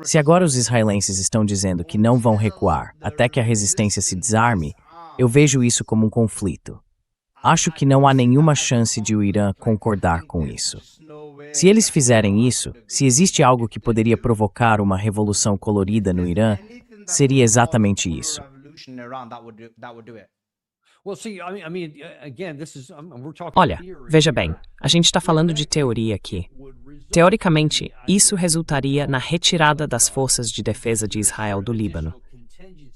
Se agora os israelenses estão dizendo que não vão recuar até que a resistência se desarme, eu vejo isso como um conflito. Acho que não há nenhuma chance de o Irã concordar com isso. Se eles fizerem isso, se existe algo que poderia provocar uma revolução colorida no Irã, seria exatamente isso. Olha, veja bem, a gente está falando de teoria aqui. Teoricamente, isso resultaria na retirada das forças de defesa de Israel do Líbano.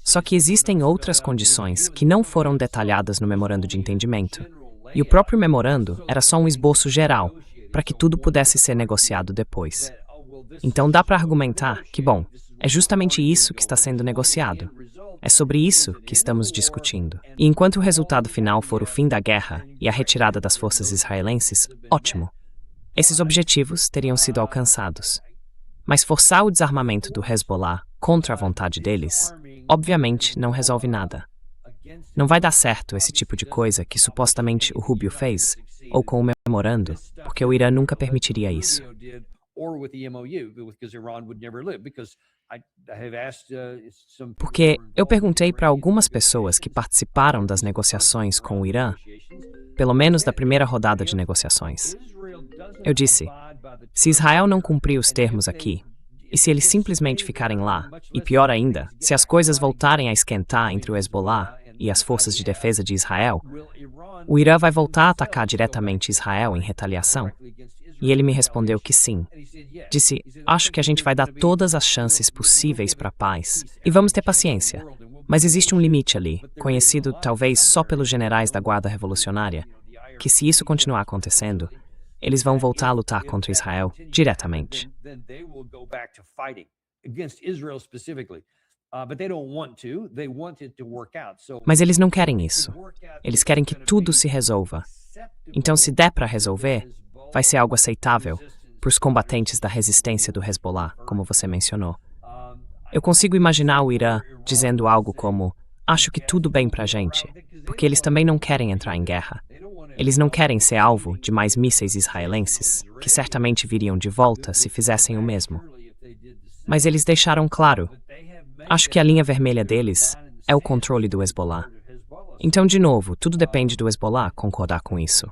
Só que existem outras condições que não foram detalhadas no memorando de entendimento. E o próprio memorando era só um esboço geral, para que tudo pudesse ser negociado depois. Então dá para argumentar que, bom, é justamente isso que está sendo negociado. É sobre isso que estamos discutindo. E enquanto o resultado final for o fim da guerra e a retirada das forças israelenses, ótimo. Esses objetivos teriam sido alcançados. Mas forçar o desarmamento do Hezbollah contra a vontade deles, obviamente não resolve nada. Não vai dar certo esse tipo de coisa que supostamente o Rubio fez, ou com o memorando, porque o Irã nunca permitiria isso. Porque eu perguntei para algumas pessoas que participaram das negociações com o Irã, pelo menos da primeira rodada de negociações. Eu disse, se Israel não cumprir os termos aqui, e se eles simplesmente ficarem lá, e pior ainda, se as coisas voltarem a esquentar entre o Hezbollah e as forças de defesa de Israel, o Irã vai voltar a atacar diretamente Israel em retaliação? E ele me respondeu que sim. Disse, acho que a gente vai dar todas as chances possíveis para a paz, e vamos ter paciência. Mas existe um limite ali, conhecido talvez só pelos generais da Guarda Revolucionária, que se isso continuar acontecendo, eles vão voltar a lutar contra Israel diretamente. Mas eles não querem isso. Eles querem que tudo se resolva. Então, se der para resolver, vai ser algo aceitável para os combatentes da resistência do Hezbollah, como você mencionou. Eu consigo imaginar o Irã dizendo algo como, acho que tudo bem pra gente, porque eles também não querem entrar em guerra. Eles não querem ser alvo de mais mísseis israelenses, que certamente viriam de volta se fizessem o mesmo. Mas eles deixaram claro, acho que a linha vermelha deles é o controle do Hezbollah. Então, de novo, tudo depende do Hezbollah concordar com isso.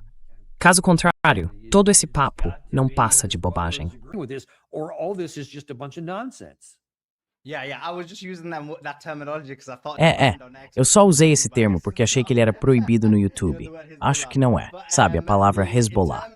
Caso contrário, todo esse papo não passa de bobagem. Eu só usei esse termo porque achei que ele era proibido no YouTube. Acho que não é, sabe, a palavra Hezbollah.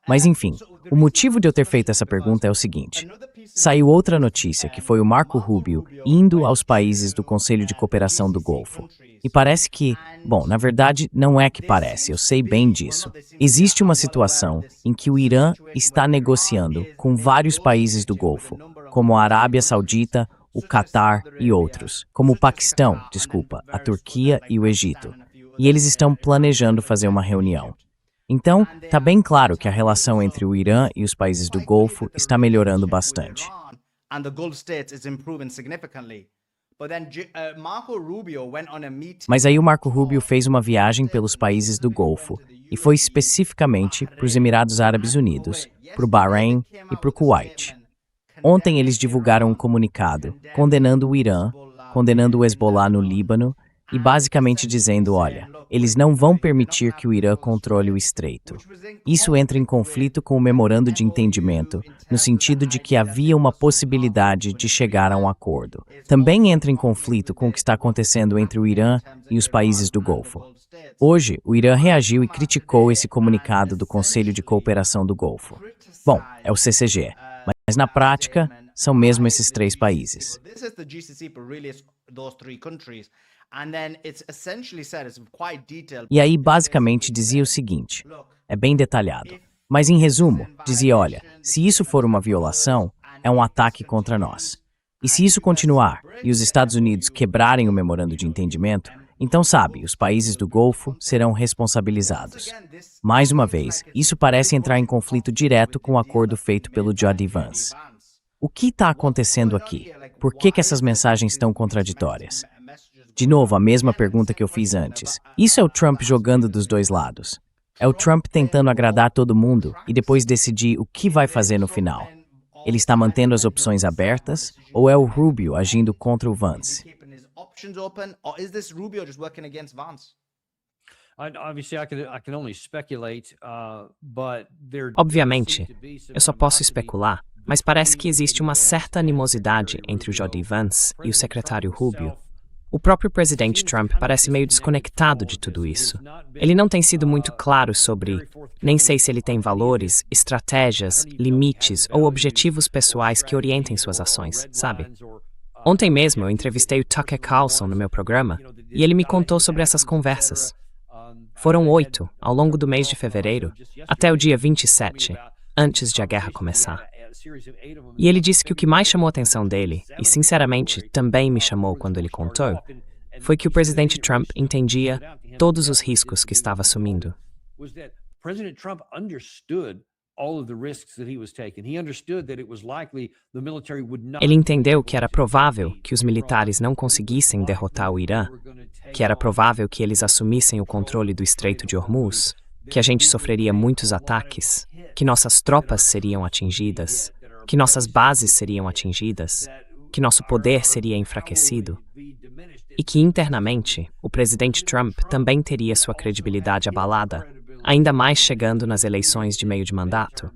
Mas enfim, o motivo de eu ter feito essa pergunta é o seguinte. Saiu outra notícia, que foi o Marco Rubio indo aos países do Conselho de Cooperação do Golfo. E parece que, bom, na verdade, não é que parece, eu sei bem disso. Existe uma situação em que o Irã está negociando com vários países do Golfo, como a Arábia Saudita, o Catar e outros, como o Paquistão, a Turquia e o Egito. E eles estão planejando fazer uma reunião. Então, tá bem claro que a relação entre o Irã e os países do Golfo está melhorando bastante. Mas aí o Marco Rubio fez uma viagem pelos países do Golfo e foi especificamente para os Emirados Árabes Unidos, para o Bahrein e para o Kuwait. Ontem eles divulgaram um comunicado condenando o Irã, condenando o Hezbollah no Líbano e basicamente dizendo, olha, eles não vão permitir que o Irã controle o estreito. Isso entra em conflito com o memorando de entendimento, no sentido de que havia uma possibilidade de chegar a um acordo. Também entra em conflito com o que está acontecendo entre o Irã e os países do Golfo. Hoje, o Irã reagiu e criticou esse comunicado do Conselho de Cooperação do Golfo. Bom, é o CCG, mas na prática, são mesmo esses três países. E aí, basicamente, dizia o seguinte, é bem detalhado, mas em resumo, dizia, olha, se isso for uma violação, é um ataque contra nós. E se isso continuar, e os Estados Unidos quebrarem o memorando de entendimento, então sabe, os países do Golfo serão responsabilizados. Mais uma vez, isso parece entrar em conflito direto com o acordo feito pelo J.D. Vance. O que está acontecendo aqui? Por que essas mensagens estão contraditórias? De novo, a mesma pergunta que eu fiz antes. Isso é o Trump jogando dos dois lados. É o Trump tentando agradar todo mundo e depois decidir o que vai fazer no final. Ele está mantendo as opções abertas ou é o Rubio agindo contra o Vance? Obviamente, eu só posso especular, mas parece que existe uma certa animosidade entre o J.D. Vance e o secretário Rubio. O próprio presidente Trump parece meio desconectado de tudo isso. Ele não tem sido muito claro sobre, nem sei se ele tem valores, estratégias, limites ou objetivos pessoais que orientem suas ações, sabe? Ontem mesmo eu entrevistei o Tucker Carlson no meu programa e ele me contou sobre essas conversas. Foram 8 ao longo do mês de fevereiro, até o dia 27, antes de a guerra começar. E ele disse que o que mais chamou a atenção dele, e sinceramente também me chamou quando ele contou, foi que o presidente Trump entendia todos os riscos que estava assumindo. Ele entendeu que era provável que os militares não conseguissem derrotar o Irã, que era provável que eles assumissem o controle do Estreito de Hormuz, que a gente sofreria muitos ataques, que nossas tropas seriam atingidas, que nossas bases seriam atingidas, que nosso poder seria enfraquecido, e que internamente o presidente Trump também teria sua credibilidade abalada, ainda mais chegando nas eleições de meio de mandato,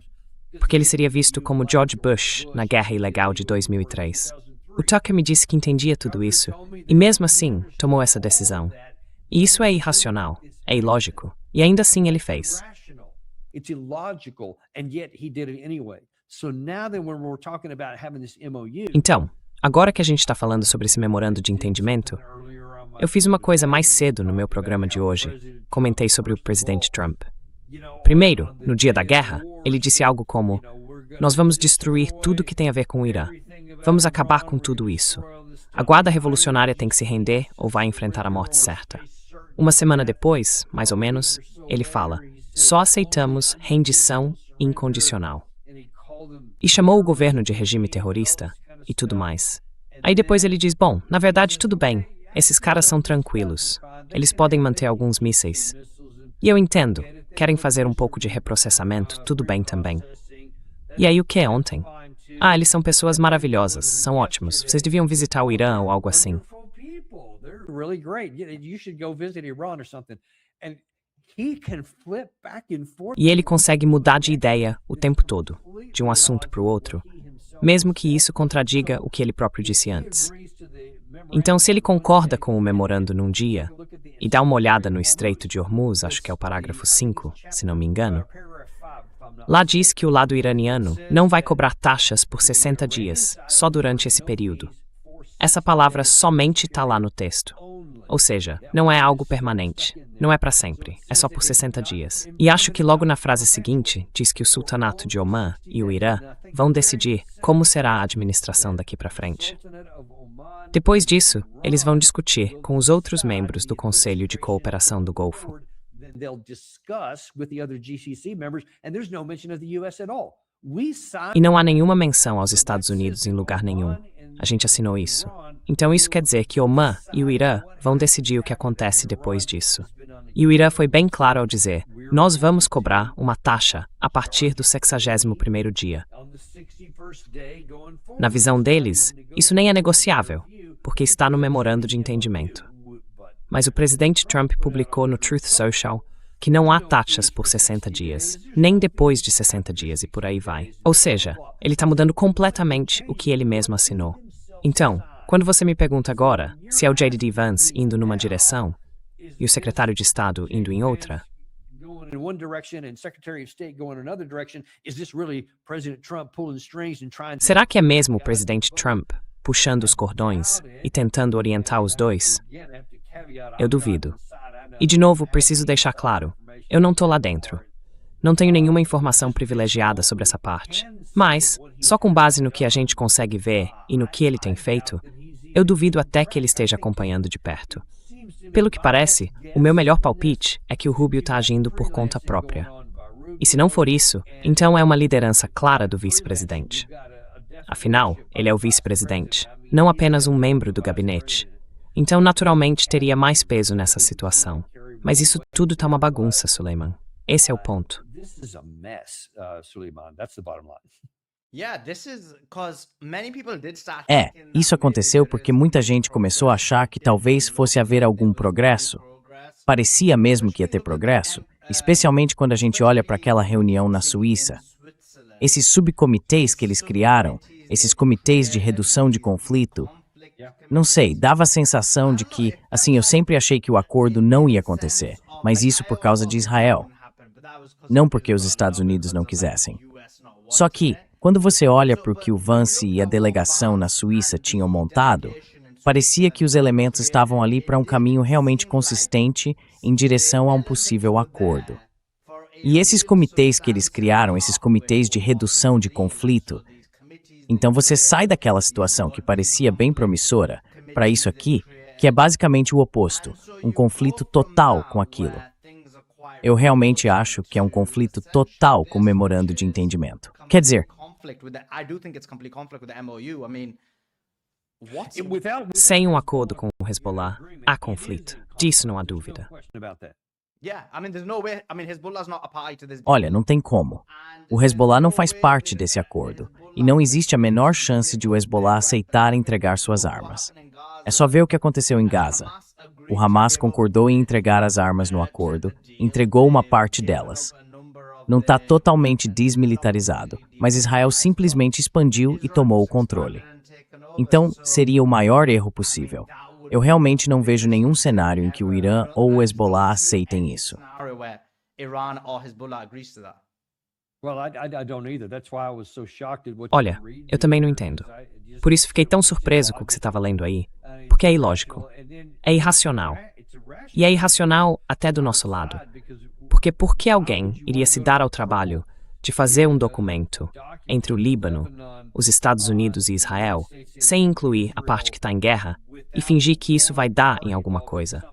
porque ele seria visto como George Bush na Guerra Ilegal de 2003. O Tucker me disse que entendia tudo isso, e mesmo assim tomou essa decisão. E isso é irracional, é ilógico, e ainda assim ele fez. Então, agora que a gente está falando sobre esse memorando de entendimento, eu fiz uma coisa mais cedo no meu programa de hoje. Comentei sobre o presidente Trump. Primeiro, no dia da guerra, ele disse algo como: nós vamos destruir tudo que tem a ver com o Irã. Vamos acabar com tudo isso. A guarda revolucionária tem que se render ou vai enfrentar a morte certa. Uma semana depois, mais ou menos, ele fala: só aceitamos rendição incondicional. E chamou o governo de regime terrorista e tudo mais. Aí depois ele diz: bom, na verdade tudo bem, esses caras são tranquilos. Eles podem manter alguns mísseis. E eu entendo, querem fazer um pouco de reprocessamento, tudo bem também. E aí o que é ontem? Ah, eles são pessoas maravilhosas, são ótimos, vocês deviam visitar o Irã ou algo assim. E ele consegue mudar de ideia o tempo todo, de um assunto para o outro, mesmo que isso contradiga o que ele próprio disse antes. Então, se ele concorda com o memorando num dia, e dá uma olhada no Estreito de Hormuz, acho que é o parágrafo 5, se não me engano, lá diz que o lado iraniano não vai cobrar taxas por 60 dias, só durante esse período. Essa palavra somente está lá no texto. Ou seja, não é algo permanente, não é para sempre, é só por 60 dias. E acho que logo na frase seguinte diz que o Sultanato de Omã e o Irã vão decidir como será a administração daqui para frente. Depois disso, eles vão discutir com os outros membros do Conselho de Cooperação do Golfo. E não há nenhuma menção aos Estados Unidos em lugar nenhum. A gente assinou isso. Então isso quer dizer que Omã e o Irã vão decidir o que acontece depois disso. E o Irã foi bem claro ao dizer: nós vamos cobrar uma taxa a partir do 61º dia. Na visão deles, isso nem é negociável, porque está no memorando de entendimento. Mas o presidente Trump publicou no Truth Social que não há taxas por 60 dias, nem depois de 60 dias e por aí vai. Ou seja, ele está mudando completamente o que ele mesmo assinou. Então, quando você me pergunta agora se é o J.D. Vance indo numa direção e o secretário de Estado indo em outra, será que é mesmo o presidente Trump puxando os cordões e tentando orientar os dois? Eu duvido. E de novo, preciso deixar claro, eu não estou lá dentro. Não tenho nenhuma informação privilegiada sobre essa parte. Mas, só com base no que a gente consegue ver e no que ele tem feito, eu duvido até que ele esteja acompanhando de perto. Pelo que parece, o meu melhor palpite é que o Rubio está agindo por conta própria. E se não for isso, então é uma liderança clara do vice-presidente. Afinal, ele é o vice-presidente, não apenas um membro do gabinete. Então, naturalmente, teria mais peso nessa situação. Mas isso tudo está uma bagunça, Suleiman. Esse é o ponto. Isso aconteceu porque muita gente começou a achar que talvez fosse haver algum progresso. Parecia mesmo que ia ter progresso, especialmente quando a gente olha para aquela reunião na Suíça. Esses subcomitês que eles criaram, esses comitês de redução de conflito, não sei, dava a sensação de que, assim, eu sempre achei que o acordo não ia acontecer, mas isso por causa de Israel, não porque os Estados Unidos não quisessem. Só que, quando você olha para o que o Vance e a delegação na Suíça tinham montado, parecia que os elementos estavam ali para um caminho realmente consistente em direção a um possível acordo. E esses comitês que eles criaram, esses comitês de redução de conflito, então você sai daquela situação que parecia bem promissora para isso aqui, que é basicamente o oposto, um conflito total com aquilo. Eu realmente acho que é um conflito total com o memorando de entendimento. Quer dizer, sem um acordo com o Hezbollah, há conflito. Disso não há dúvida. olha, não tem como. O Hezbollah não faz parte desse acordo, e não existe a menor chance de o Hezbollah aceitar entregar suas armas. É só ver o que aconteceu em Gaza. O Hamas concordou em entregar as armas no acordo, entregou uma parte delas. Não está totalmente desmilitarizado, mas Israel simplesmente expandiu e tomou o controle. Então, seria o maior erro possível. Eu realmente não vejo nenhum cenário em que o Irã ou o Hezbollah aceitem isso. Olha, eu também não entendo. Por isso fiquei tão surpreso com o que você estava lendo aí, porque é ilógico. É irracional. E é irracional até do nosso lado. Porque por que alguém iria se dar ao trabalho de fazer um documento entre o Líbano, os Estados Unidos e Israel, sem incluir a parte que está em guerra, e fingir que isso vai dar em alguma coisa?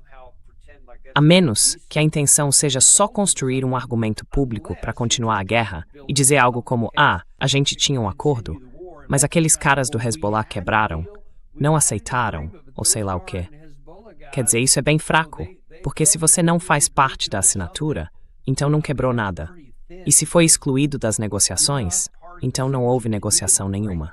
A menos que a intenção seja só construir um argumento público para continuar a guerra e dizer algo como, a gente tinha um acordo, mas aqueles caras do Hezbollah quebraram, não aceitaram, ou sei lá o quê. Quer dizer, isso é bem fraco, porque se você não faz parte da assinatura, então não quebrou nada. E se foi excluído das negociações, então não houve negociação nenhuma.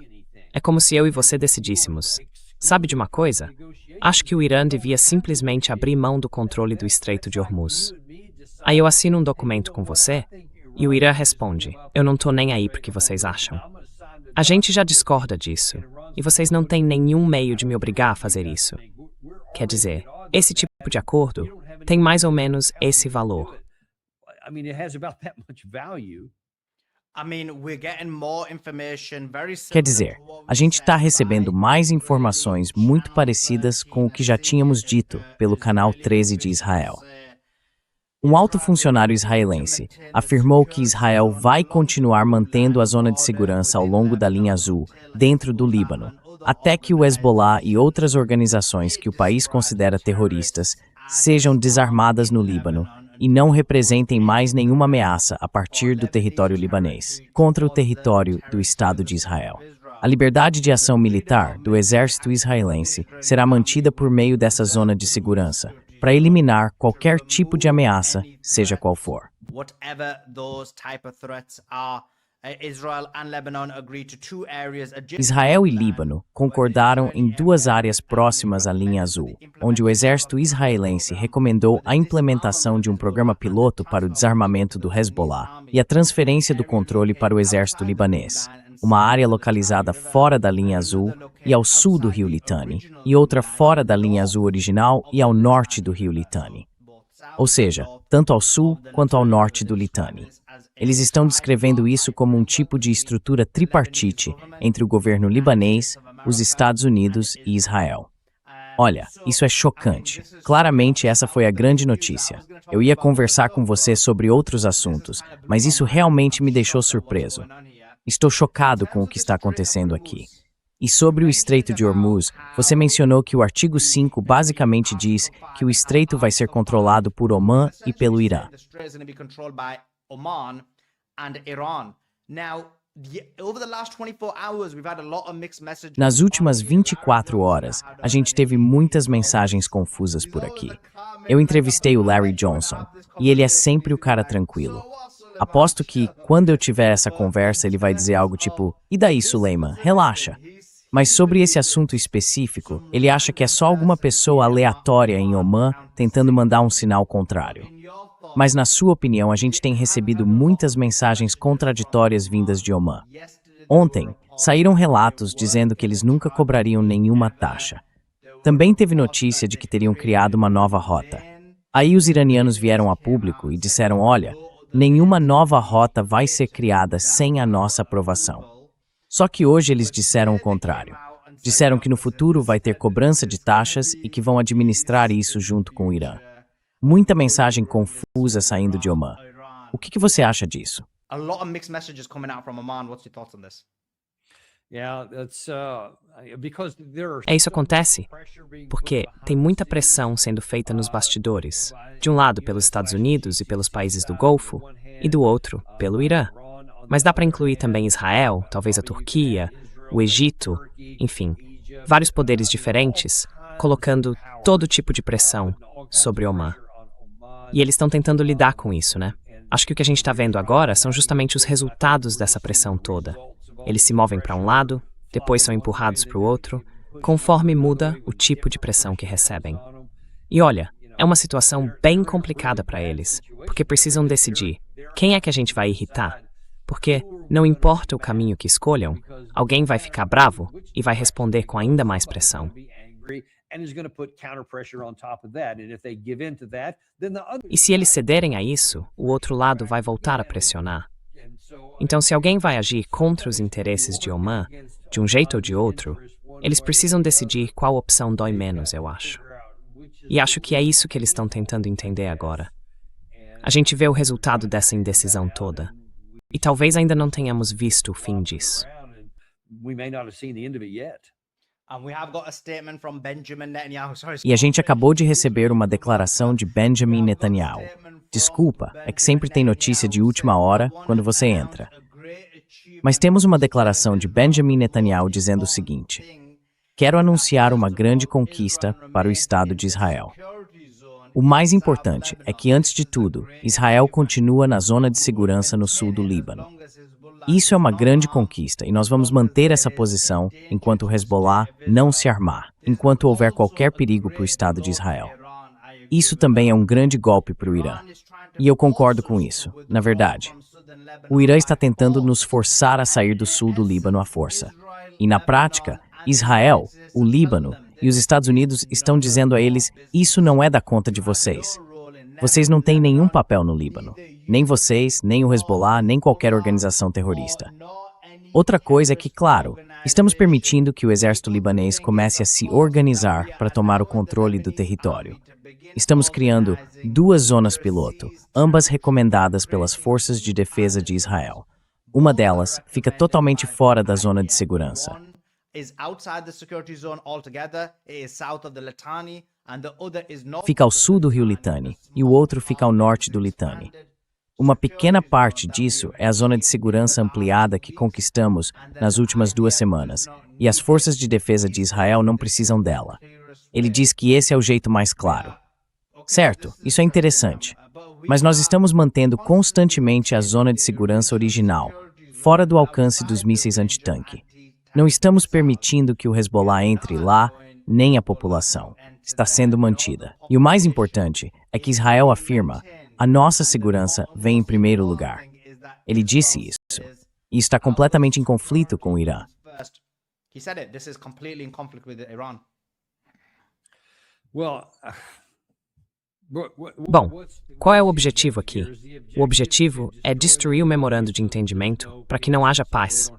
É como se eu e você decidíssemos. Sabe de uma coisa? Acho que o Irã devia simplesmente abrir mão do controle do Estreito de Hormuz. Aí eu assino um documento com você, e o Irã responde, eu não tô nem aí pro que vocês acham. A gente já discorda disso, e vocês não têm nenhum meio de me obrigar a fazer isso. Quer dizer, esse tipo de acordo tem mais ou menos esse valor. Quer dizer, a gente está recebendo mais informações muito parecidas com o que já tínhamos dito pelo Canal 13 de Israel. Um alto funcionário israelense afirmou que Israel vai continuar mantendo a zona de segurança ao longo da linha azul, dentro do Líbano, até que o Hezbollah e outras organizações que o país considera terroristas sejam desarmadas no Líbano e não representem mais nenhuma ameaça a partir do território libanês, contra o território do Estado de Israel. A liberdade de ação militar do exército israelense será mantida por meio dessa zona de segurança, para eliminar qualquer tipo de ameaça, seja qual for. Israel e Líbano concordaram em duas áreas próximas à linha azul, onde o exército israelense recomendou a implementação de um programa piloto para o desarmamento do Hezbollah e a transferência do controle para o exército libanês, uma área localizada fora da linha azul e ao sul do rio Litani, e outra fora da linha azul original e ao norte do rio Litani. Ou seja, tanto ao sul quanto ao norte do Litani. Eles estão descrevendo isso como um tipo de estrutura tripartite entre o governo libanês, os Estados Unidos e Israel. Olha, isso é chocante. Claramente essa foi a grande notícia. Eu ia conversar com você sobre outros assuntos, mas isso realmente me deixou surpreso. Estou chocado com o que está acontecendo aqui. E sobre o Estreito de Hormuz, você mencionou que o artigo 5 basicamente diz que o estreito vai ser controlado por Omã e pelo Irã. Nas últimas 24 horas, a gente teve muitas mensagens confusas por aqui. Eu entrevistei o Larry Johnson, e ele é sempre o cara tranquilo. Aposto que, quando eu tiver essa conversa, ele vai dizer algo tipo, e daí, Suleiman? Relaxa. Mas sobre esse assunto específico, ele acha que é só alguma pessoa aleatória em Omã tentando mandar um sinal contrário. Mas, na sua opinião, a gente tem recebido muitas mensagens contraditórias vindas de Omã. Ontem, saíram relatos dizendo que eles nunca cobrariam nenhuma taxa. Também teve notícia de que teriam criado uma nova rota. Aí os iranianos vieram a público e disseram, olha, nenhuma nova rota vai ser criada sem a nossa aprovação. Só que hoje eles disseram o contrário. Disseram que no futuro vai ter cobrança de taxas e que vão administrar isso junto com o Irã. Muita mensagem confusa saindo de Omã. O que você acha disso? A lot of mixed messages coming out from Oman. What's your thoughts on this? Isso acontece porque tem muita pressão sendo feita nos bastidores, de um lado pelos Estados Unidos e pelos países do Golfo, e do outro pelo Irã. Mas dá para incluir também Israel, talvez a Turquia, o Egito, enfim, vários poderes diferentes, colocando todo tipo de pressão sobre Omã. E eles estão tentando lidar com isso, né? Acho que o que a gente está vendo agora são justamente os resultados dessa pressão toda. Eles se movem para um lado, depois são empurrados para o outro, conforme muda o tipo de pressão que recebem. E olha, é uma situação bem complicada para eles, porque precisam decidir quem é que a gente vai irritar. Porque, não importa o caminho que escolham, alguém vai ficar bravo e vai responder com ainda mais pressão. E se eles cederem a isso, o outro lado vai voltar a pressionar. Então, se alguém vai agir contra os interesses de Omã, de um jeito ou de outro, eles precisam decidir qual opção dói menos, eu acho. E acho que é isso que eles estão tentando entender agora. A gente vê o resultado dessa indecisão toda. E talvez ainda não tenhamos visto o fim disso. E a gente acabou de receber uma declaração de Benjamin Netanyahu. Desculpa, é que sempre tem notícia de última hora quando você entra. Mas temos uma declaração de Benjamin Netanyahu dizendo o seguinte: quero anunciar uma grande conquista para o Estado de Israel. O mais importante é que, antes de tudo, Israel continua na zona de segurança no sul do Líbano. Isso é uma grande conquista e nós vamos manter essa posição enquanto o Hezbollah não se armar, enquanto houver qualquer perigo para o Estado de Israel. Isso também é um grande golpe para o Irã. E eu concordo com isso, na verdade. O Irã está tentando nos forçar a sair do sul do Líbano à força. E, na prática, Israel, o Líbano e os Estados Unidos estão dizendo a eles, isso não é da conta de vocês. Vocês não têm nenhum papel no Líbano. Nem vocês, nem o Hezbollah, nem qualquer organização terrorista. Outra coisa é que, claro, estamos permitindo que o exército libanês comece a se organizar para tomar o controle do território. Estamos criando 2 zonas piloto, ambas recomendadas pelas Forças de Defesa de Israel. Uma delas fica totalmente fora da zona de segurança. Fica ao sul do rio Litani e o outro fica ao norte do Litani. Uma pequena parte disso é a zona de segurança ampliada que conquistamos nas últimas 2 semanas, e as forças de defesa de Israel não precisam dela. Ele diz que esse é o jeito mais claro. Certo, isso é interessante. Mas nós estamos mantendo constantemente a zona de segurança original, fora do alcance dos mísseis antitanque. Não estamos permitindo que o Hezbollah entre lá, nem a população. Está sendo mantida. E o mais importante é que Israel afirma: a nossa segurança vem em primeiro lugar. Ele disse isso. E está completamente em conflito com o Irã. Bom, qual é o objetivo aqui? O objetivo é destruir o memorando de entendimento para que não haja paz,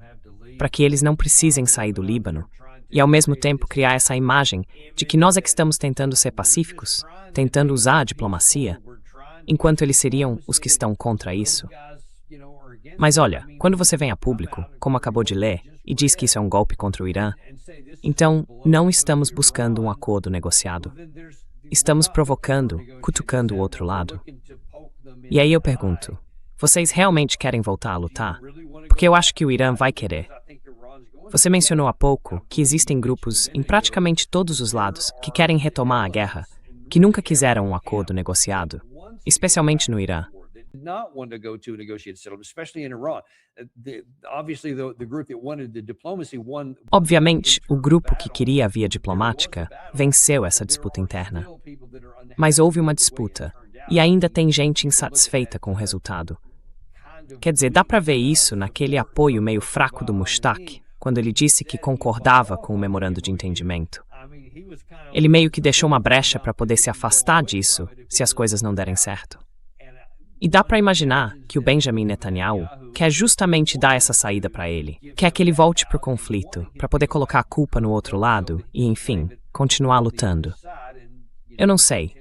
para que eles não precisem sair do Líbano, e ao mesmo tempo criar essa imagem de que nós é que estamos tentando ser pacíficos, tentando usar a diplomacia, enquanto eles seriam os que estão contra isso. Mas olha, quando você vem a público, como acabou de ler, e diz que isso é um golpe contra o Irã, então não estamos buscando um acordo negociado. Estamos provocando, cutucando o outro lado. E aí eu pergunto, vocês realmente querem voltar a lutar? Porque eu acho que o Irã vai querer. Você mencionou há pouco que existem grupos em praticamente todos os lados que querem retomar a guerra, que nunca quiseram um acordo negociado, especialmente no Irã. not one to go to negotiate settlement, especially in Iran. Obviously, the group that wanted the diplomacy won. Obviamente, o grupo que queria a via diplomática venceu essa disputa interna. Mas houve uma disputa, e ainda tem gente insatisfeita com o resultado. Quer dizer, dá pra ver isso naquele apoio meio fraco do Mushtaq, quando ele disse que concordava com o memorando de entendimento. Ele meio que deixou uma brecha para poder se afastar disso se as coisas não derem certo. E dá para imaginar que o Benjamin Netanyahu quer justamente dar essa saída para ele. Quer que ele volte pro conflito, para poder colocar a culpa no outro lado e, enfim, continuar lutando. Eu não sei.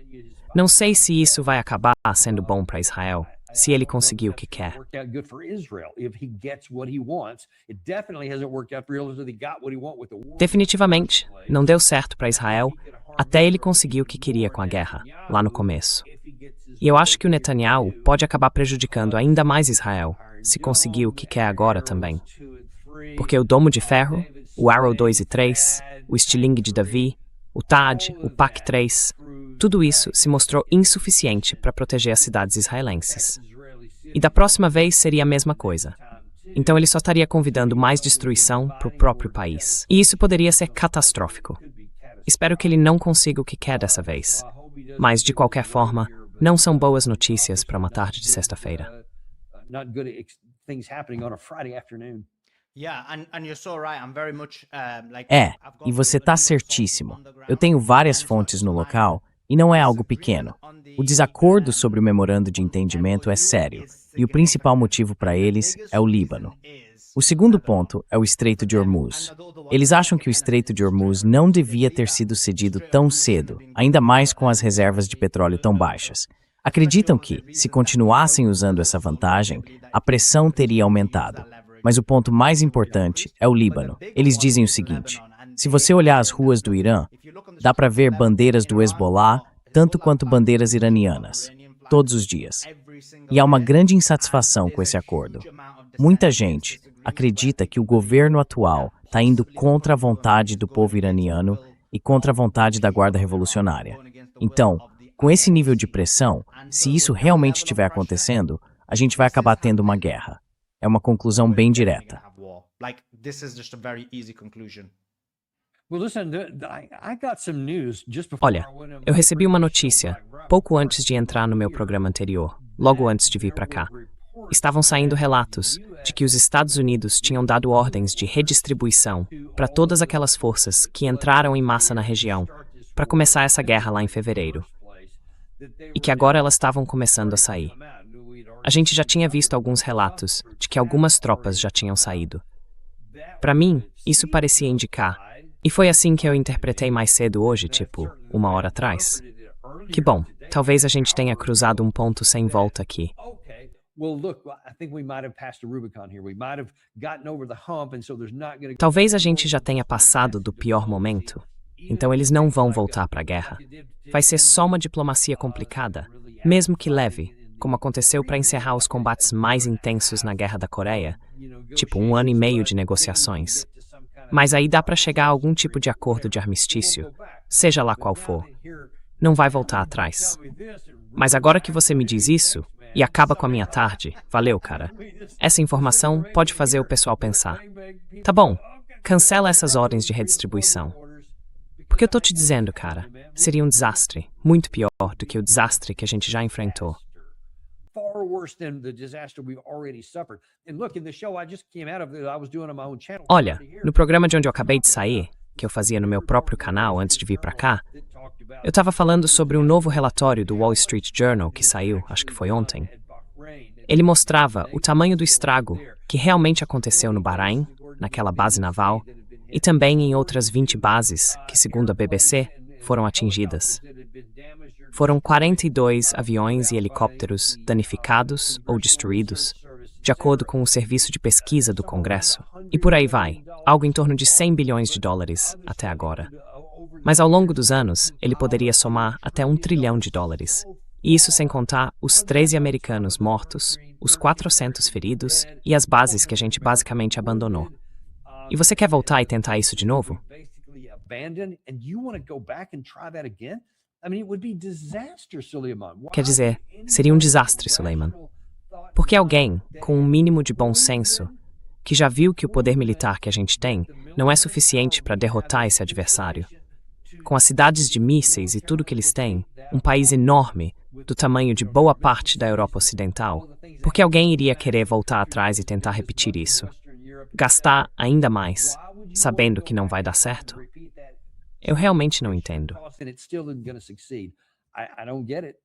Não sei se isso vai acabar sendo bom para Israel, se ele conseguir o que quer. Definitivamente, não deu certo para Israel até ele conseguir o que queria com a guerra, lá no começo. E eu acho que o Netanyahu pode acabar prejudicando ainda mais Israel, se conseguir o que quer agora também. Porque o Domo de Ferro, o Arrow 2 e 3, o estilingue de Davi, o Tad, o PAC-3, tudo isso se mostrou insuficiente para proteger as cidades israelenses. E da próxima vez seria a mesma coisa. Então ele só estaria convidando mais destruição para o próprio país. E isso poderia ser catastrófico. Espero que ele não consiga o que quer dessa vez. Mas, de qualquer forma, não são boas notícias para uma tarde de sexta-feira. E você tá certíssimo. Eu tenho várias fontes no local e não é algo pequeno. O desacordo sobre o memorando de entendimento é sério, e o principal motivo para eles é o Líbano. O segundo ponto é o Estreito de Hormuz. Eles acham que o Estreito de Hormuz não devia ter sido cedido tão cedo, ainda mais com as reservas de petróleo tão baixas. Acreditam que, se continuassem usando essa vantagem, a pressão teria aumentado. Mas o ponto mais importante é o Líbano. Eles dizem o seguinte: se você olhar as ruas do Irã, dá para ver bandeiras do Hezbollah, tanto quanto bandeiras iranianas, todos os dias. E há uma grande insatisfação com esse acordo. Muita gente acredita que o governo atual está indo contra a vontade do povo iraniano e contra a vontade da Guarda Revolucionária. Então, com esse nível de pressão, se isso realmente estiver acontecendo, a gente vai acabar tendo uma guerra. É uma conclusão bem direta. Olha, eu recebi uma notícia pouco antes de entrar no meu programa anterior, logo antes de vir para cá. Estavam saindo relatos de que os Estados Unidos tinham dado ordens de redistribuição para todas aquelas forças que entraram em massa na região para começar essa guerra lá em fevereiro. E que agora elas estavam começando a sair. A gente já tinha visto alguns relatos de que algumas tropas já tinham saído. Para mim, isso parecia indicar, e foi assim que eu interpretei mais cedo hoje, tipo, 1 hora atrás. Que bom, talvez a gente tenha cruzado um ponto sem volta aqui. Talvez a gente já tenha passado do pior momento, então eles não vão voltar para a guerra. Vai ser só uma diplomacia complicada, mesmo que leve, como aconteceu para encerrar os combates mais intensos na Guerra da Coreia, tipo 1 ano e meio de negociações. Mas aí dá para chegar a algum tipo de acordo de armistício, seja lá qual for. Não vai voltar atrás. Mas agora que você me diz isso, e acaba com a minha tarde, valeu, cara. Essa informação pode fazer o pessoal pensar. Tá bom, cancela essas ordens de redistribuição. Porque eu tô te dizendo, cara, seria um desastre, muito pior do que o desastre que a gente já enfrentou. Olha, no programa de onde eu acabei de sair, que eu fazia no meu próprio canal antes de vir pra cá, eu estava falando sobre um novo relatório do Wall Street Journal que saiu, acho que foi ontem. Ele mostrava o tamanho do estrago que realmente aconteceu no Bahrein, naquela base naval, e também em outras 20 bases que, segundo a BBC, foram atingidas. Foram 42 aviões e helicópteros danificados ou destruídos, de acordo com o Serviço de Pesquisa do Congresso. E por aí vai, algo em torno de 100 bilhões de dólares até agora. Mas ao longo dos anos, ele poderia somar até 1 trilhão de dólares. E isso sem contar os 13 americanos mortos, os 400 feridos e as bases que a gente basicamente abandonou. E você quer voltar e tentar isso de novo? Quer dizer, seria um desastre, Suleiman. Porque alguém, com um mínimo de bom senso, que já viu que o poder militar que a gente tem não é suficiente para derrotar esse adversário. Com as cidades de mísseis e tudo que eles têm, um país enorme, do tamanho de boa parte da Europa Ocidental, por que alguém iria querer voltar atrás e tentar repetir isso? Gastar ainda mais, sabendo que não vai dar certo? Eu realmente não entendo. And it still isn't going to succeed. I don't get it.